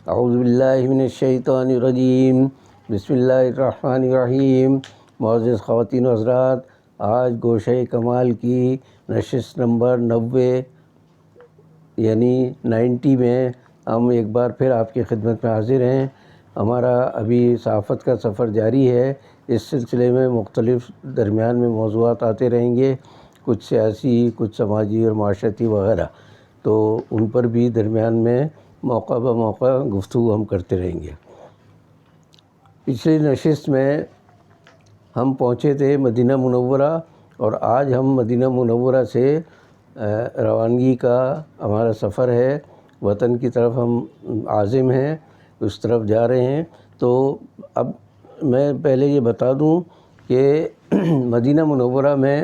اعوذ باللہ من الشیطان الرجیم، بسم اللہ الرحمن الرحیم۔ معزز خواتین و حضرات، آج گوشہ کمال کی نشست نمبر 90 یعنی 90 میں ہم ایک بار پھر آپ کی خدمت میں حاضر ہیں۔ ہمارا ابھی صحافت کا سفر جاری ہے۔ اس سلسلے میں مختلف درمیان میں موضوعات آتے رہیں گے، کچھ سیاسی، کچھ سماجی اور معاشرتی وغیرہ، تو ان پر بھی درمیان میں موقع بہ موقع گفتگو ہم کرتے رہیں گے۔ پچھلی نشست میں ہم پہنچے تھے مدینہ منورہ، اور آج ہم مدینہ منورہ سے روانگی کا ہمارا سفر ہے، وطن کی طرف ہم عازم ہیں، اس طرف جا رہے ہیں۔ تو اب میں پہلے یہ بتا دوں کہ مدینہ منورہ میں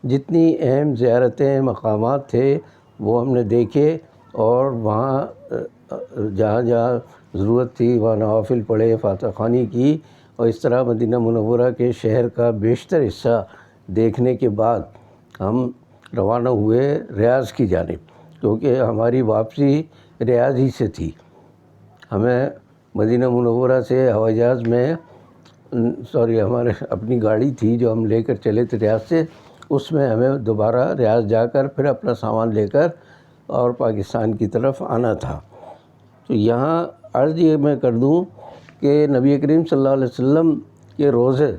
جتنی اہم زیارتیں، مقامات تھے وہ ہم نے دیکھے، اور وہاں جہاں جہاں ضرورت تھی وہاں نوافل پڑھے، فاتح خوانی کی، اور اس طرح مدینہ منورہ کے شہر کا بیشتر حصہ دیکھنے کے بعد ہم روانہ ہوئے ریاض کی جانب، کیونکہ ہماری واپسی ریاض ہی سے تھی۔ ہمیں مدینہ منورہ سے ہوائی جہاز میں ہمارے اپنی گاڑی تھی جو ہم لے کر چلے تھے ریاض سے، اس میں ہمیں دوبارہ ریاض جا کر پھر اپنا سامان لے کر اور پاکستان کی طرف آنا تھا۔ تو یہاں عرض یہ میں کر دوں کہ نبی کریم صلی اللہ علیہ وسلم کے روضے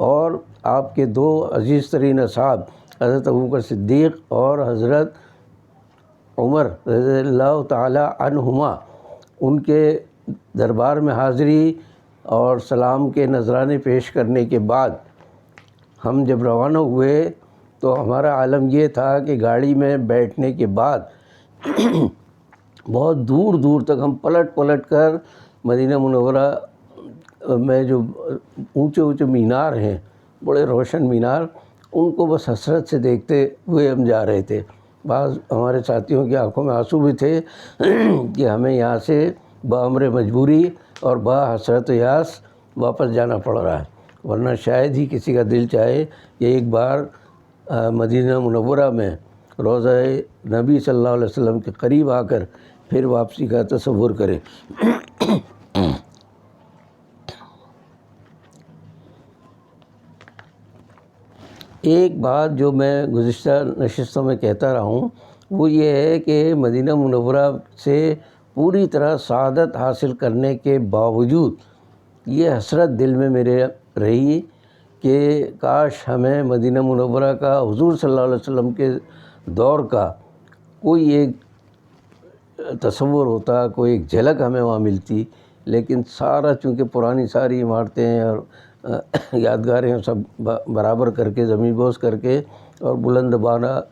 اور آپ کے دو عزیز ترین اصحاب حضرت ابوبکر صدیق اور حضرت عمر رضی اللہ تعالی عنہما، ان کے دربار میں حاضری اور سلام کے نذرانے پیش کرنے کے بعد ہم جب روانہ ہوئے تو ہمارا عالم یہ تھا کہ گاڑی میں بیٹھنے کے بعد بہت دور دور تک ہم پلٹ پلٹ کر مدینہ منورہ میں جو اونچے اونچے مینار ہیں، بڑے روشن مینار، ان کو بس حسرت سے دیکھتے ہوئے ہم جا رہے تھے۔ بعض ہمارے ساتھیوں کی آنکھوں میں آنسو بھی تھے کہ ہمیں یہاں سے بامر مجبوری اور با حسرت و یاس واپس جانا پڑ رہا ہے، ورنہ شاید ہی کسی کا دل چاہے کہ ایک بار مدینہ منورہ میں روضہ نبی صلی اللہ علیہ وسلم کے قریب آ کر پھر واپسی کا تصور کرے۔ ایک بات جو میں گزشتہ نشستوں میں کہتا رہا ہوں وہ یہ ہے کہ مدینہ منورہ سے پوری طرح سعادت حاصل کرنے کے باوجود یہ حسرت دل میں میرے رہی کہ کاش ہمیں مدینہ منورہ کا، حضور صلی اللہ علیہ وسلم کے دور کا کوئی ایک تصور ہوتا، کوئی ایک جھلک ہمیں وہاں ملتی، لیکن سارا چونکہ پرانی ساری عمارتیں اور یادگاریں سب برابر کر کے، زمین بوس کر کے، اور بلند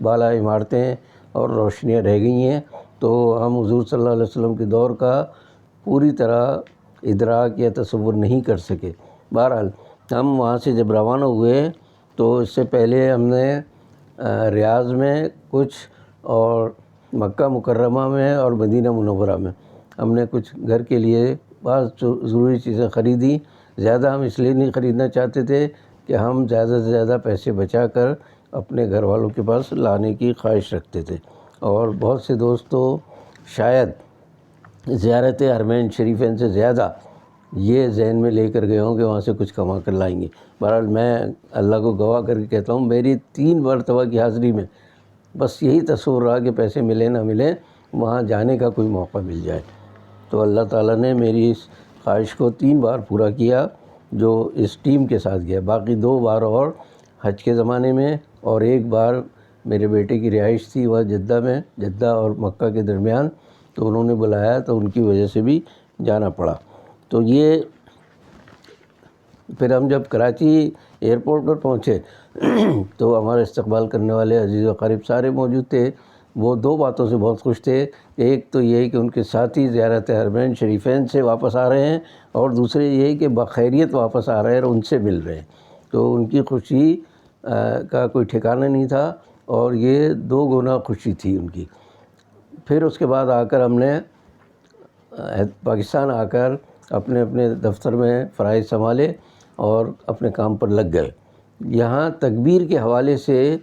بالا عمارتیں اور روشنیاں رہ گئی ہیں، تو ہم حضور صلی اللہ علیہ وسلم کے دور کا پوری طرح ادراک یا تصور نہیں کر سکے۔ بہرحال ہم وہاں سے جب روانہ ہوئے تو اس سے پہلے ہم نے ریاض میں کچھ، اور مکہ مکرمہ میں اور مدینہ منورہ میں ہم نے کچھ گھر کے لیے بعض ضروری چیزیں خریدی۔ زیادہ ہم اس لیے نہیں خریدنا چاہتے تھے کہ ہم زیادہ سے زیادہ پیسے بچا کر اپنے گھر والوں کے پاس لانے کی خواہش رکھتے تھے، اور بہت سے دوست تو شاید زیارت حرمین شریفین سے زیادہ یہ ذہن میں لے کر گئے ہوں کہ وہاں سے کچھ کما کر لائیں گے۔ بہرحال میں اللہ کو گواہ کر کے کہتا ہوں، میری 3 مرتبہ کی حاضری میں بس یہی تصور رہا کہ پیسے ملے نہ ملے، وہاں جانے کا کوئی موقع مل جائے۔ تو اللہ تعالیٰ نے میری اس خواہش کو 3 بار پورا کیا جو اس ٹیم کے ساتھ گیا۔ باقی 2 بار اور حج کے زمانے میں، اور 1 بار میرے بیٹے کی رہائش تھی وہ جدہ میں، جدہ اور مکہ کے درمیان، تو انہوں نے بلایا تو ان کی وجہ سے بھی جانا پڑا۔ تو یہ پھر ہم جب کراچی ایئرپورٹ پر پہنچے تو ہمارا استقبال کرنے والے عزیز و اقارب سارے موجود تھے۔ وہ 2 باتوں سے بہت خوش تھے، ایک تو یہ کہ ان کے ساتھی زیارت حرمین شریفین سے واپس آ رہے ہیں، اور دوسرے یہ کہ بخیریت واپس آ رہے ہیں اور ان سے مل رہے ہیں۔ تو ان کی خوشی کا کوئی ٹھکانہ نہیں تھا، اور یہ 2 گنا خوشی تھی ان کی۔ پھر اس کے بعد آ کر ہم نے پاکستان آ کر اپنے اپنے دفتر میں فرائض سنبھالے اور اپنے کام پر لگ گئے۔ یہاں تکبیر کے حوالے سے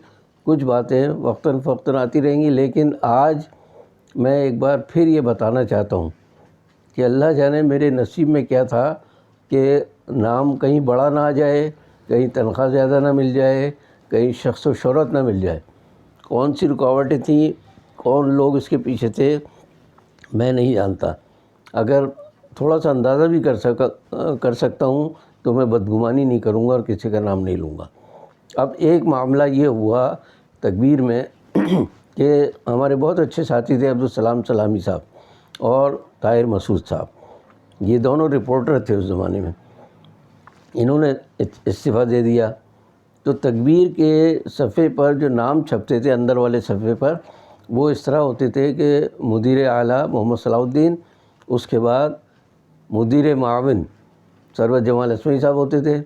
کچھ باتیں وقتاً فوقتاً آتی رہیں گی، لیکن آج میں ایک بار پھر یہ بتانا چاہتا ہوں کہ اللہ جانے میرے نصیب میں کیا تھا کہ نام کہیں بڑا نہ آ جائے، کہیں تنخواہ زیادہ نہ مل جائے، کہیں شخص و شہرت نہ مل جائے۔ کون سی رکاوٹیں تھیں، کون لوگ اس کے پیچھے تھے، میں نہیں جانتا۔ اگر تھوڑا سا اندازہ بھی کر سکتا ہوں تو میں بدگمانی نہیں کروں گا اور کسی کا نام نہیں لوں گا۔ اب ایک معاملہ یہ ہوا تکبیر میں کہ ہمارے بہت اچھے ساتھی تھے عبدالسلام سلامی صاحب اور طاہر مسعود صاحب، یہ دونوں رپورٹر تھے اس زمانے میں۔ انہوں نے استعفیٰ دے دیا، تو تکبیر کے صفحے پر جو نام چھپتے تھے اندر والے صفحے پر، وہ اس طرح ہوتے تھے کہ مدیر اعلیٰ محمد صلاح الدین، اس کے بعد مدیر معاون سرور جمال اسمعی صاحب ہوتے تھے،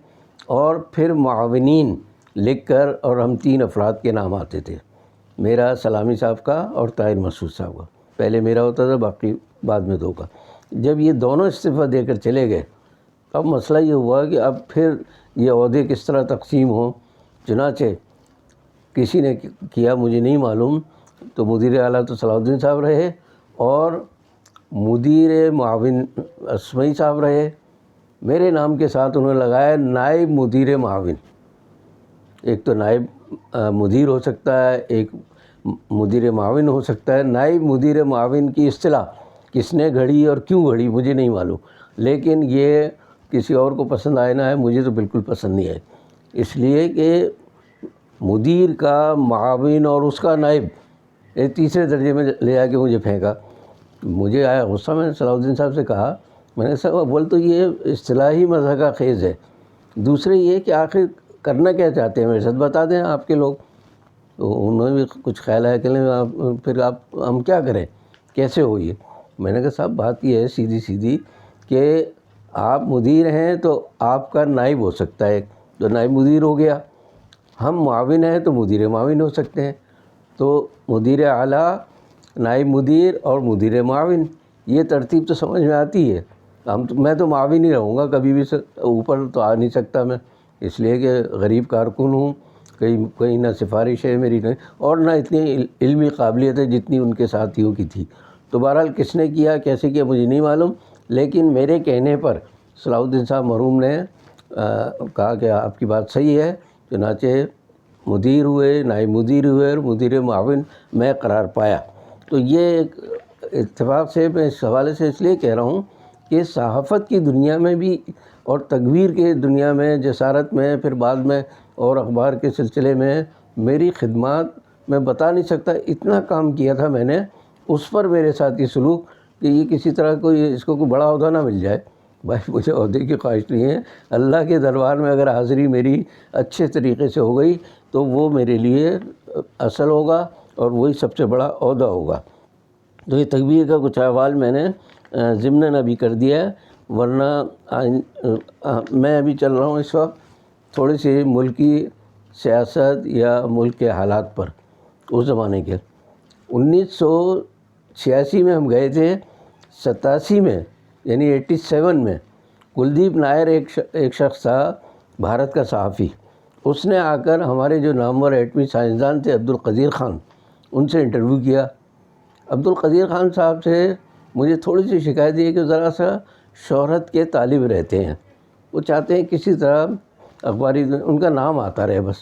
اور پھر معاونین لکھ کر اور ہم 3 افراد کے نام آتے تھے، میرا، سلامی صاحب کا اور طاہر مسعود صاحب کا۔ پہلے میرا ہوتا تھا، باقی بعد میں 2 کا۔ جب یہ دونوں استعفیٰ دے کر چلے گئے، اب مسئلہ یہ ہوا کہ اب پھر یہ عہدے کس طرح تقسیم ہوں۔ چنانچہ کسی نے کیا مجھے نہیں معلوم، تو مدیر اعلیٰ تو صلاح الدین صاحب رہے اور مدیر معاون اسمعی صاحب رہے۔ میرے نام کے ساتھ انہوں نے لگایا نائب مدیر معاون۔ ایک تو نائب مدیر ہو سکتا ہے، ایک مدیر معاون ہو سکتا ہے۔ نائب مدیر معاون کی اصطلاح کس نے گھڑی اور کیوں گھڑی مجھے نہیں معلوم، لیکن یہ کسی اور کو پسند آئے نہ آئے، مجھے تو بالکل پسند نہیں آئے، اس لیے کہ مدیر کا، معاون اور اس کا نائب ایک تیسرے درجے میں لے آ کے مجھے پھینکا۔ مجھے آیا غصہ، میں نے صلاح الدین صاحب سے کہا، میں نے صاحب بول تو یہ اصطلاحی مضحکہ خیز ہے، دوسرے یہ کہ آخر کرنا کیا چاہتے ہیں، میرے ساتھ بتا دیں آپ کے لوگ۔ تو انہوں نے بھی کچھ خیال آیا کہ پھر ہم کیا کریں، کیسے ہو یہ۔ میں نے کہا صاحب بات یہ ہے سیدھی سیدھی کہ آپ مدیر ہیں تو آپ کا نائب ہو سکتا ہے، تو نائب مدیر ہو گیا، ہم معاون ہیں تو مدیر معاون ہو سکتے ہیں، تو مدیر اعلیٰ، نائب مدیر اور مدیر معاون، یہ ترتیب تو سمجھ میں آتی ہے۔ میں تو معاون ہی رہوں گا، کبھی بھی اوپر تو آ نہیں سکتا میں، اس لیے کہ غریب کارکن ہوں، کہیں نہ سفارش ہے میری، نہیں، اور نہ اتنی علمی قابلیت ہے جتنی ان کے ساتھیوں کی تھی۔ تو بہرحال کس نے کیا، کیسے کیا، مجھے نہیں معلوم، لیکن میرے کہنے پر صلاح الدین صاحب مرحوم نے کہا کہ آپ کی بات صحیح ہے، چنانچہ مدیر ہوئے، نائب مدیر ہوئے اور مدیر معاون میں قرار پایا۔ تو یہ ایک اتفاق سے میں اس حوالے سے اس لیے کہہ رہا ہوں کہ صحافت کی دنیا میں بھی اور تکبیر کے دنیا میں، جسارت میں، پھر بعد میں اور اخبار کے سلسلے میں میری خدمات میں بتا نہیں سکتا، اتنا کام کیا تھا میں نے، اس پر میرے ساتھ یہ سلوک کہ یہ کسی طرح کوئی اس کو کوئی بڑا عہدہ نہ مل جائے۔ بھائی مجھے عہدے کی خواہش نہیں ہے، اللہ کے دربار میں اگر حاضری میری اچھے طریقے سے ہو گئی تو وہ میرے لیے اصل ہوگا اور وہی سب سے بڑا عہدہ ہوگا۔ تو یہ تکبیر کا کچھ احوال میں نے ضمناً ابھی کر دیا ہے، ورنہ میں ابھی چل رہا ہوں اس وقت تھوڑی سی ملکی سیاست یا ملک کے حالات پر۔ اس زمانے کے 1986 میں ہم گئے تھے، 87 میں یعنی 87 میں کلدیپ نائر ایک شخص تھا، بھارت کا صحافی، اس نے آ کر ہمارے جو نامور ایٹمی سائنسدان تھے عبدالقدیر خان، ان سے انٹرویو کیا۔ عبدالقدیر خان صاحب سے مجھے تھوڑی سی شکایت یہ کہ ذرا سا شہرت کے طالب رہتے ہیں، وہ چاہتے ہیں کسی طرح اخباری ان کا نام آتا رہے بس۔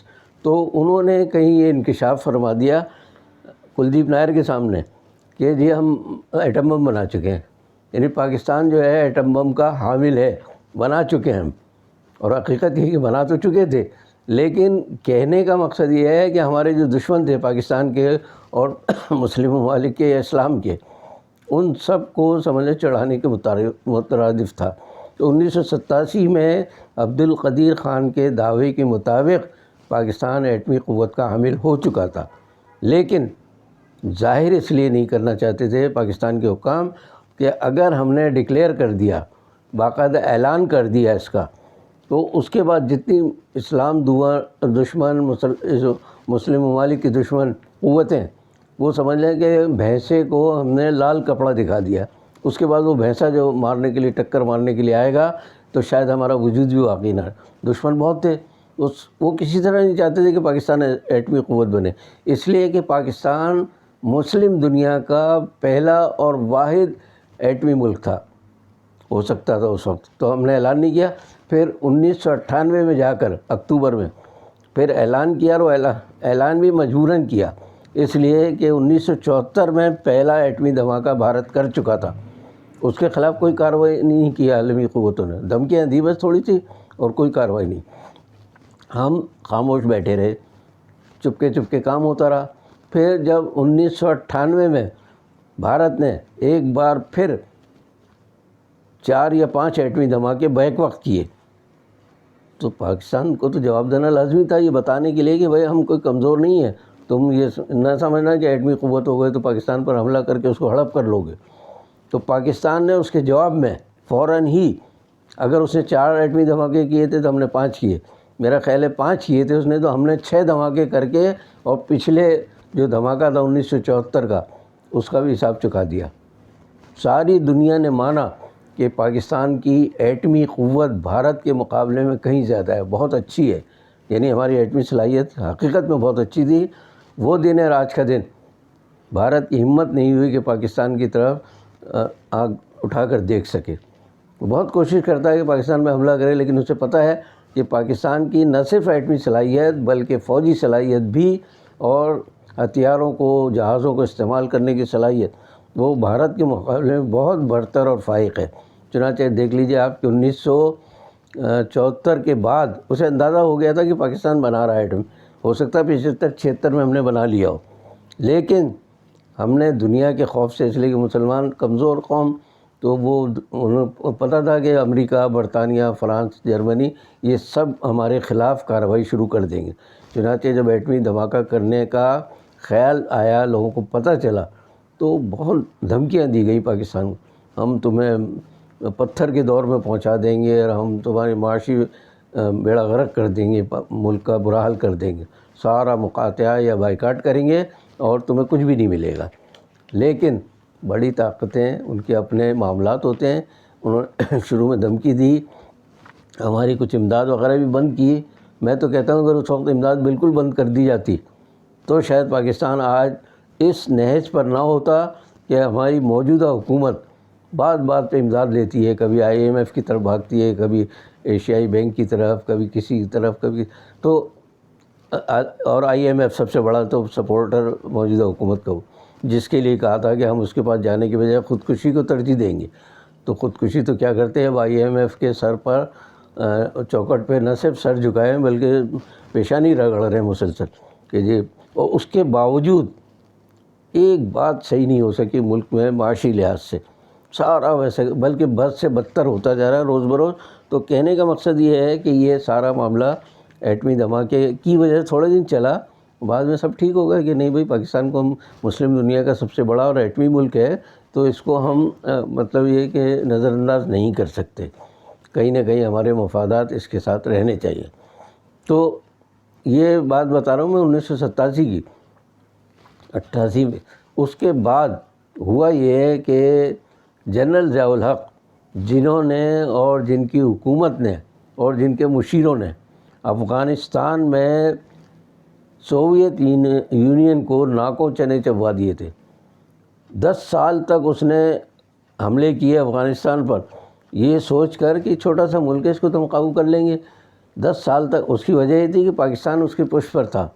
تو انہوں نے کہیں یہ انکشاف فرما دیا کلدیپ نائر کے سامنے کہ جی ہم ایٹم بم بنا چکے ہیں، یعنی پاکستان جو ہے ایٹم بم کا حامل ہے، بنا چکے ہیں ہم، اور حقیقت یہ کہ بنا تو چکے تھے، لیکن کہنے کا مقصد یہ ہے کہ ہمارے جو دشمن تھے پاکستان کے اور مسلم ممالک کے یا اسلام کے، ان سب کو سمجھے چڑھانے کے مترادف تھا۔ تو 1987 میں عبدالقدیر خان کے دعوے کے مطابق پاکستان ایٹمی قوت کا حامل ہو چکا تھا، لیکن ظاہر اس لیے نہیں کرنا چاہتے تھے پاکستان کے حکام کہ اگر ہم نے ڈکلیئر کر دیا، باقاعدہ اعلان کر دیا اس کا، تو اس کے بعد جتنی اسلام دشمن مسلم ممالک کی دشمن قوتیں، وہ سمجھ لیں کہ بھینسے کو ہم نے لال کپڑا دکھا دیا، اس کے بعد وہ بھینسا جو مارنے کے لیے، ٹکر مارنے کے لیے آئے گا تو شاید ہمارا وجود بھی باقی نہ رہے۔ دشمن بہت تھے، وہ کسی طرح نہیں چاہتے تھے کہ پاکستان ایٹمی قوت بنے، اس لیے کہ پاکستان مسلم دنیا کا پہلا اور واحد ایٹمی ملک تھا، ہو سکتا تھا اس وقت، تو ہم نے اعلان نہیں کیا۔ پھر 1998 میں جا کر اکتوبر میں پھر اعلان کیا، اور اعلان بھی مجبوراً کیا، اس لیے کہ 1974 میں پہلا ایٹمی دھماکہ بھارت کر چکا تھا، اس کے خلاف کوئی کارروائی نہیں کی عالمی قوتوں نے، دھمکیاں دی بس تھوڑی سی، اور کوئی کارروائی نہیں۔ ہم خاموش بیٹھے رہے، چپکے کام ہوتا رہا۔ پھر جب 1998 میں بھارت نے ایک بار پھر 4 یا 5 ایٹمی دھماکے بیک وقت کیے، تو پاکستان کو تو جواب دینا لازمی تھا، یہ بتانے کے لیے کہ بھائی ہم کوئی کمزور نہیں ہیں، تم یہ نہ سمجھنا کہ ایٹمی قوت ہو گئے تو پاکستان پر حملہ کر کے اس کو ہڑپ کر لو گے۔ تو پاکستان نے اس کے جواب میں فوراً ہی، اگر اس نے 4 ایٹمی دھماکے کیے تھے تو ہم نے 5 کیے، میرا خیال ہے 5 کیے تھے اس نے، تو ہم نے 6 دھماکے کر کے، اور پچھلے جو دھماکہ تھا 1974 کا، اس کا بھی حساب چکا دیا۔ ساری دنیا نے مانا کہ پاکستان کی ایٹمی قوت بھارت کے مقابلے میں کہیں زیادہ ہے، بہت اچھی ہے، یعنی ہماری ایٹمی صلاحیت حقیقت میں بہت اچھی تھی۔ وہ دن ہے آج کا دن، بھارت کی ہمت نہیں ہوئی کہ پاکستان کی طرف آنکھ اٹھا کر دیکھ سکے۔ وہ بہت کوشش کرتا ہے کہ پاکستان میں حملہ کرے، لیکن اسے پتہ ہے کہ پاکستان کی نہ صرف ایٹمی صلاحیت بلکہ فوجی صلاحیت بھی، اور ہتھیاروں کو، جہازوں کو استعمال کرنے کی صلاحیت، وہ بھارت کے مقابلے میں بہت برتر اور فائق ہے۔ چنانچہ دیکھ لیجئے آپ کہ 1974 کے بعد اسے اندازہ ہو گیا تھا کہ پاکستان بنا رہا ہے ایٹم، ہو سکتا ہے 75-76 میں ہم نے بنا لیا ہو، لیکن ہم نے دنیا کے خوف سے، اس لیے کہ مسلمان کمزور قوم، تو وہ انہیں پتہ تھا کہ امریکہ، برطانیہ، فرانس، جرمنی یہ سب ہمارے خلاف کارروائی شروع کر دیں گے۔ چنانچہ جب ایٹمی دھماکہ کرنے کا خیال آیا، لوگوں کو پتہ چلا، تو بہت دھمکیاں دی گئی پاکستان کو، ہم تمہیں پتھر کے دور میں پہنچا دیں گے، اور ہم تمہاری معاشی بیڑا غرق کر دیں گے، ملک کا برا حال کر دیں گے، سارا مقاطعہ یا بائیکاٹ کریں گے اور تمہیں کچھ بھی نہیں ملے گا۔ لیکن بڑی طاقتیں، ان کے اپنے معاملات ہوتے ہیں، انہوں نے شروع میں دھمکی دی، ہماری کچھ امداد وغیرہ بھی بند کی۔ میں تو کہتا ہوں اگر اس وقت امداد بالکل بند کر دی جاتی تو شاید پاکستان آج اس نہج پر نہ ہوتا کہ ہماری موجودہ حکومت بات بات پہ امداد لیتی ہے، کبھی IMF کی طرف بھاگتی ہے، کبھی ایشیائی بینک کی طرف، کبھی کسی کی طرف، کبھی تو، اور IMF سب سے بڑا تو سپورٹر موجودہ حکومت کا ہو، جس کے لیے کہا تھا کہ ہم اس کے پاس جانے کے بجائے خودکشی کو ترجیح دیں گے۔ تو خودکشی تو کیا کرتے ہیں، اب IMF کے سر پر چوکٹ پہ نہ صرف سر جھکائے ہیں بلکہ پیشانی رگڑ رہے ہیں مسلسل کہ جی، اور اس کے باوجود ایک بات صحیح نہیں ہو سکی ملک میں معاشی لحاظ سے، سارا ویسے بلکہ بد سے بدتر ہوتا جا رہا ہے روز بروز۔ تو کہنے کا مقصد یہ ہے کہ یہ سارا معاملہ ایٹمی دھماکے کی وجہ سے تھوڑے دن چلا، بعد میں سب ٹھیک ہو گیا کہ نہیں بھائی، پاکستان کو ہم مسلم دنیا کا سب سے بڑا اور ایٹمی ملک ہے، تو اس کو ہم مطلب یہ کہ نظر انداز نہیں کر سکتے، کہیں نہ کہیں ہمارے مفادات اس کے ساتھ رہنے چاہیے۔ تو یہ بات بتا رہا ہوں میں 1987 کی، 88 میں۔ اس کے بعد ہوا یہ ہے کہ جنرل ضیاء الحق، جنہوں نے اور جن کی حکومت نے اور جن کے مشیروں نے افغانستان میں سوویت یونین کو ناکوں چنے چبوا دیے تھے، 10 سال تک اس نے حملے کیے افغانستان پر، یہ سوچ کر کہ چھوٹا سا ملک ہے، اس کو تو ہم قابو کر لیں گے۔ 10 سال تک اس کی وجہ یہ تھی کہ پاکستان اس کے پشت پر تھا،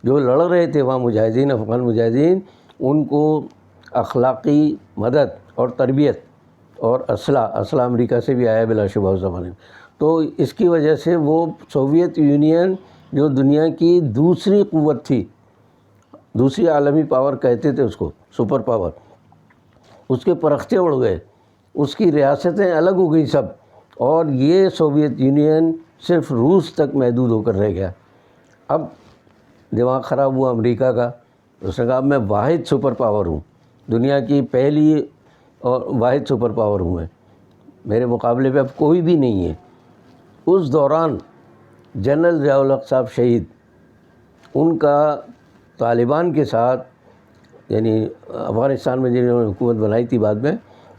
جو لڑ رہے تھے وہاں مجاہدین، افغان مجاہدین، ان کو اخلاقی مدد اور تربیت اور اسلحہ امریکہ سے بھی آیا بلا شبہ اس زمانے میں۔ تو اس کی وجہ سے وہ سوویت یونین جو دنیا کی دوسری قوت تھی، دوسری عالمی پاور کہتے تھے اس کو، سپر پاور، اس کے پرخچے اڑ گئے، اس کی ریاستیں الگ ہو گئی سب، اور یہ سوویت یونین صرف روس تک محدود ہو کر رہ گیا۔ اب دماغ خراب ہوا امریکہ کا، اس نے کہا اب میں واحد سپر پاور ہوں، دنیا کی پہلی اور واحد سپر پاور ہوں، میں میرے مقابلے پہ اب کوئی بھی نہیں ہے۔ اس دوران جنرل ضیاء الحق صاحب شہید، ان کا طالبان کے ساتھ، یعنی افغانستان میں جنہوں نے حکومت بنائی تھی بعد میں،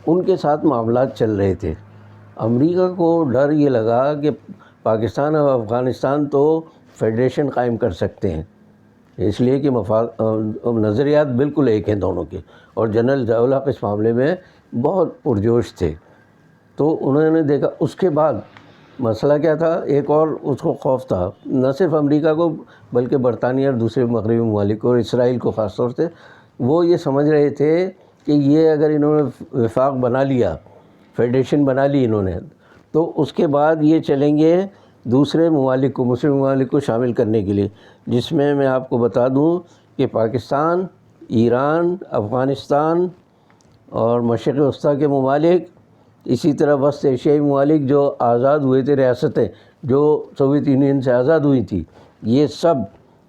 ان کے ساتھ معاملات چل رہے تھے۔ امریکہ کو ڈر یہ لگا کہ پاکستان اور افغانستان تو فیڈریشن قائم کر سکتے ہیں، اس لیے کہ نظریات بالکل ایک ہیں دونوں کے، اور جنرل ضیاء الحق اس معاملے میں بہت پرجوش تھے۔ تو انہوں نے دیکھا اس کے بعد مسئلہ کیا تھا، ایک اور اس کو خوف تھا، نہ صرف امریکہ کو بلکہ برطانیہ اور دوسرے مغربی ممالک کو اور اسرائیل کو خاص طور سے، وہ یہ سمجھ رہے تھے کہ یہ اگر انہوں نے وفاق بنا لیا، فیڈریشن بنا لی انہوں نے، تو اس کے بعد یہ چلیں گے دوسرے ممالک کو، مسلم ممالک کو شامل کرنے کے لیے، جس میں آپ کو بتا دوں کہ پاکستان، ایران، افغانستان اور مشرق وسطیٰ کے ممالک، اسی طرح وسط ایشیائی ممالک جو آزاد ہوئے تھے، ریاستیں جو سوویت یونین سے آزاد ہوئی تھی، یہ سب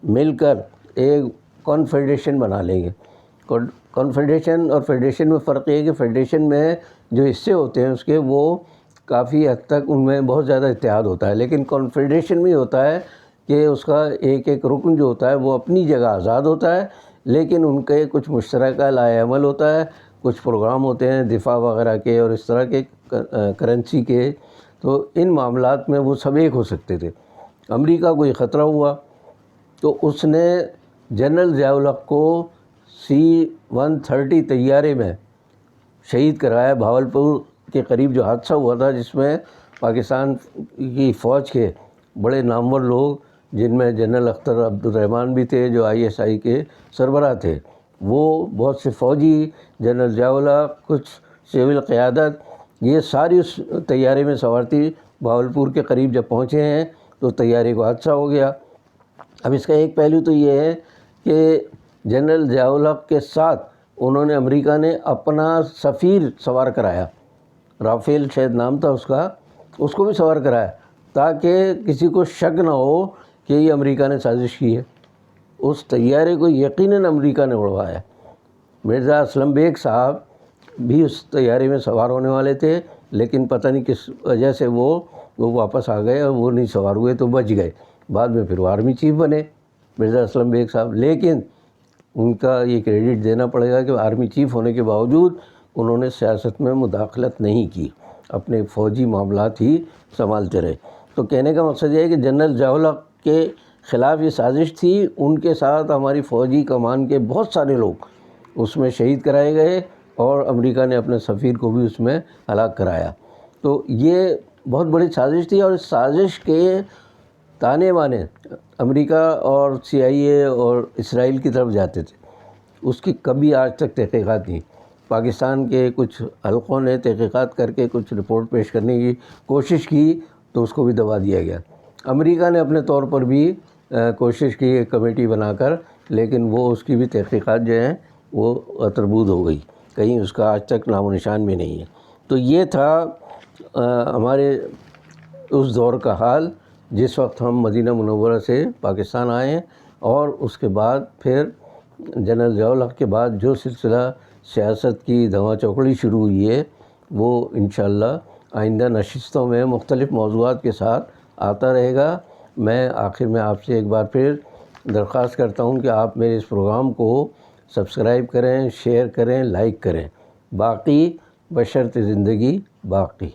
مل کر ایک کانفیڈریشن بنا لیں گے۔ کانفیڈریشن اور فیڈریشن میں فرق یہ ہے کہ فیڈریشن میں جو حصے ہوتے ہیں اس کے، وہ کافی حد تک ان میں بہت زیادہ اتحاد ہوتا ہے، لیکن کانفیڈریشن میں ہوتا ہے کہ اس کا ایک ایک رکن جو ہوتا ہے وہ اپنی جگہ آزاد ہوتا ہے، لیکن ان کے کچھ مشترکہ لائحہ عمل ہوتا ہے، کچھ پروگرام ہوتے ہیں دفاع وغیرہ کے اور اس طرح کے کرنسی کے، تو ان معاملات میں وہ سب ایک ہو سکتے تھے۔ امریکہ کو یہ خطرہ ہوا تو اس نے جنرل ضیاء الحق کو C-130 طیارے میں شہید کرایا۔ بھاولپور کے قریب جو حادثہ ہوا تھا جس میں پاکستان کی فوج کے بڑے نامور لوگ، جن میں جنرل اختر عبد الرحمن بھی تھے جو ISI کے سربراہ تھے، وہ بہت سے فوجی، جنرل ضیاء الحق، کچھ سول قیادت، یہ ساری اس طیارے میں سوار تھی۔ بھاولپور کے قریب جب پہنچے ہیں تو طیارے کو حادثہ ہو گیا۔ اب اس کا ایک پہلو تو یہ ہے کہ جنرل ضیاء الحق کے ساتھ انہوں نے، امریکہ نے اپنا سفیر سوار کرایا، رافیل شاید نام تھا اس کو بھی سوار کرایا، تاکہ کسی کو شک نہ ہو کہ یہ امریکہ نے سازش کی ہے۔ اس طیارے کو یقیناً امریکہ نے اڑوایا۔ مرزا اسلم بیگ صاحب بھی اس طیارے میں سوار ہونے والے تھے، لیکن پتہ نہیں کس وجہ سے وہ واپس آ گئے اور وہ نہیں سوار ہوئے تو بچ گئے۔ بعد میں پھر وہ آرمی چیف بنے مرزا اسلم بیگ صاحب، لیکن ان کا یہ کریڈٹ دینا پڑے گا کہ آرمی چیف ہونے کے باوجود انہوں نے سیاست میں مداخلت نہیں کی، اپنے فوجی معاملات ہی سنبھالتے رہے۔ تو کہنے کا مقصد یہ ہے کہ جنرل ضیاء الحق کے خلاف یہ سازش تھی، ان کے ساتھ ہماری فوجی کمان کے بہت سارے لوگ اس میں شہید کرائے گئے اور امریکہ نے اپنے سفیر کو بھی اس میں ہلاک کرایا۔ تو یہ بہت بڑی سازش تھی، اور اس سازش کے تانے بانے امریکہ اور CIA اور اسرائیل کی طرف جاتے تھے۔ اس کی کبھی آج تک تحقیقات نہیں۔ پاکستان کے کچھ حلقوں نے تحقیقات کر کے کچھ رپورٹ پیش کرنے کی کوشش کی تو اس کو بھی دبا دیا گیا۔ امریکہ نے اپنے طور پر بھی کوشش کی ایک کمیٹی بنا کر، لیکن وہ اس کی بھی تحقیقات جو ہیں وہ غتربود ہو گئی، کہیں اس کا آج تک نام و نشان بھی نہیں ہے۔ تو یہ تھا ہمارے اس دور کا حال جس وقت ہم مدینہ منورہ سے پاکستان آئے ہیں، اور اس کے بعد پھر جنرل ضیاء الحق کے بعد جو سلسلہ سیاست کی دھما چوکڑی شروع ہوئی ہے، وہ انشاءاللہ آئندہ نشستوں میں مختلف موضوعات کے ساتھ آتا رہے گا۔ میں آخر میں آپ سے ایک بار پھر درخواست کرتا ہوں کہ آپ میرے اس پروگرام کو سبسکرائب کریں، شیئر کریں، لائک کریں۔ باقی بشرط زندگی باقی۔